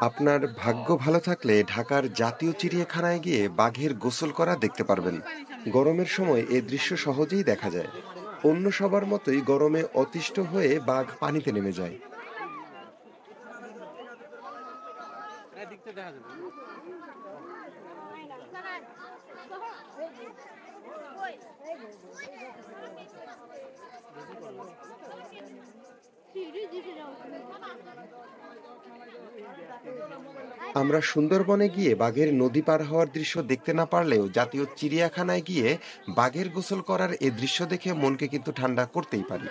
আপনার ভাগ্য ভালো থাকলে ঢাকার জাতীয় চিড়িয়াখানায় গিয়ে বাঘের গোসল করা দেখতে পারবেন। গরমের সময় এ দৃশ্য সহজেই দেখা যায়। অন্য সবার মতোই গরমে অতিষ্ঠ হয়ে বাঘ পানিতে নেমে যায়। আমরা সুন্দরবনে গিয়ে বাঘের নদী পার হওয়ার দৃশ্য দেখতে না পারলেও জাতীয় চিড়িয়াখানায় গিয়ে বাঘের গোসল করার এ দৃশ্য দেখে মনকে কিন্তু ঠান্ডা করতেই পারি।